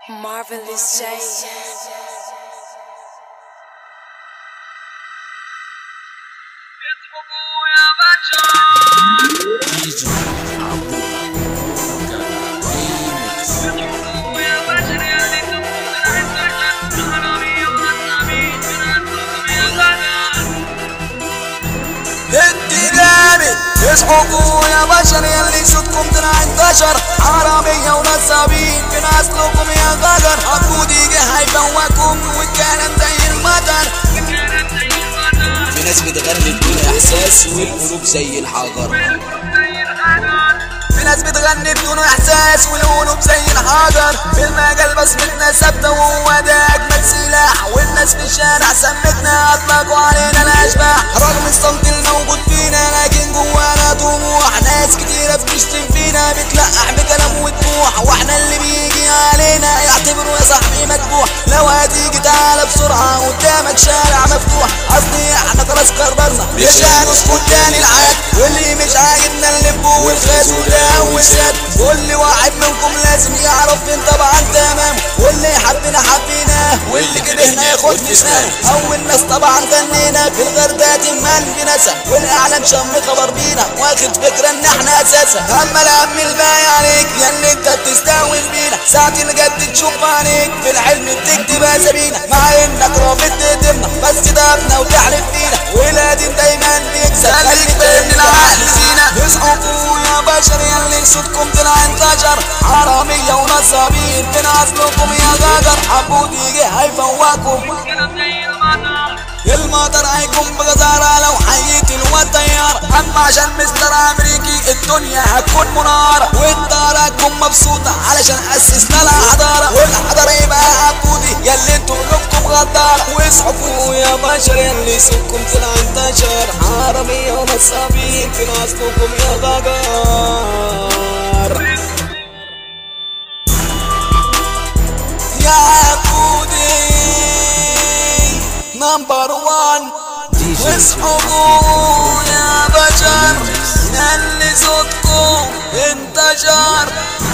Marvelous J. اصحوا يا بشر يلي صوتكم طلع انتشر حرامية ونصابين في نسلكم يا غدر عبودي جه هيفوقكم والكلام زي المطر. في ناس بتغني بدون احساس والقلوب زي الحجر. في ناس بتغني بدون احساس والقلوب زي الحجر. في المجال بصمتنا ثابته وهو ده اجمل سلاح، والناس في الشارع سمتنا اطلقوا علينا الاشباح. رغم الصمت الموجود فينا لكن جوانا طموح، ناس كتيره بتشتم فينا بتلقح بكلام وتبوح، واحنا اللي بيجي علينا يعتبروا يا صاحبي مذبوح. لو هتيجي تعالى بسرعه قدامك شارع مفتوح، قصدي احنا خلاص قررنا مش هنسكت تاني العاد، واللي مش عاجبنا نلبه والخاز وده والسد. كل واحد منكم لازم يعرف فين طبعا تمام، واللي حبنا حبيناه واللي كرهنا ياخد في سنانه. اول ناس طبعا غنينا في الغردات من بنسى، والاعلام شم خبر بينا واخد فكره ان احنا اساسا. اما الهم الباقي عليك يا اللي انت بتستهون بينا، ساعة الجد تشوف عليك في الحلم بتكتب اسامينا، مع انك رافض تهدمنا بس تدافنا وتحلف فينا، والقديم دايما بيكسب. خليك فاهم العقل زينه. اصحوا يا بشر يلي صوتكم طلع انتشر حرامية ونصابين في نسلكم يا غدر عبودي جه هيفوقكم. المطر هيكون بغزارة لو حييت الواد طيارة، اما عشان مستر امريكي الدنيا هتكون منارة، والدار هتكون مبسوطة علشان اسسنا لها حضارة، والحضارة يبقى عبودي يلي انتوا قلوبكم غدارة. واصحوا يا بشر يلي صوتكم طلع انتشر حرامية ونصابين في نسلكم يا غدر. يا عبودي نمبر 1. واصحوا يا بشر يلي صوتكم انتشر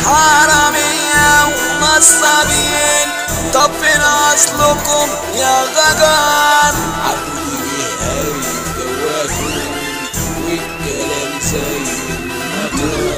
حرامية ونصابين، طب فين اصلكم يا غدر؟ عبودي هيفوقكم والكلام زي المطر.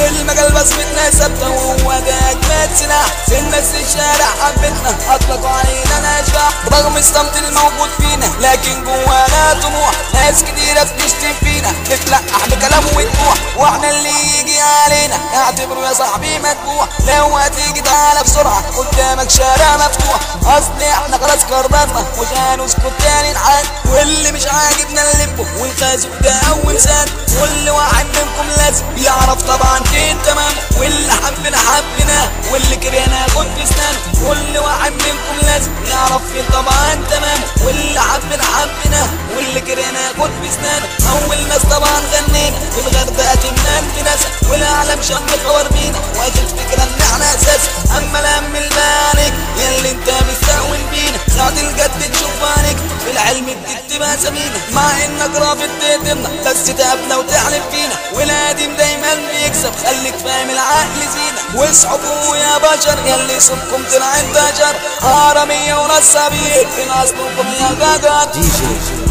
المجال بصمتنا ثابته وهو ده اجمل سلاح، في الناس الشارع حبتنا اطلقوا علينا الاشباح. رغم الصمت الموجود فينا لكن جوانا طموح، ناس كتيره بتشتم فينا بتلقح بكلام وتبوح، واحنا اللي يجي علينا اعتبره يا صاحبي مذبوح. لو هتيجي تعالى بسرعه قدامك شارع مفتوح، اصل احنا خلاص قررنا مش هنسكت تاني الحال، واللي مش عاجبنا نلبه والخازق ده اول سنه. كل واحد منكم لازم يعرف طبعا فين تمام، واللي حبنا واللي كرهنا ياخد في سنانه. كل واحد منكم لازم يعرف فين طبعا تمام، واللي حبنا واللي كرهنا ياخد في سنانه. اول ناس طبعا غنينا في الغردقه من بنسى، والاعلام شم خبر بينا واخد فكره ان احنا اساس. اما الهم البالك يلي انت مستهون بينا، ساعة الجد تشوف عليك في العلم بتكتب اسامينا، مع انك رافض تهدمنا بس تقابلنا وتحلف فينا، والقديم دايما بيكسب. خليك فاهم العقل زينه. واصحوا يا بشر يلي صوتكم طلع انتشر حرامية ونصابين في نسلكم يا غدر.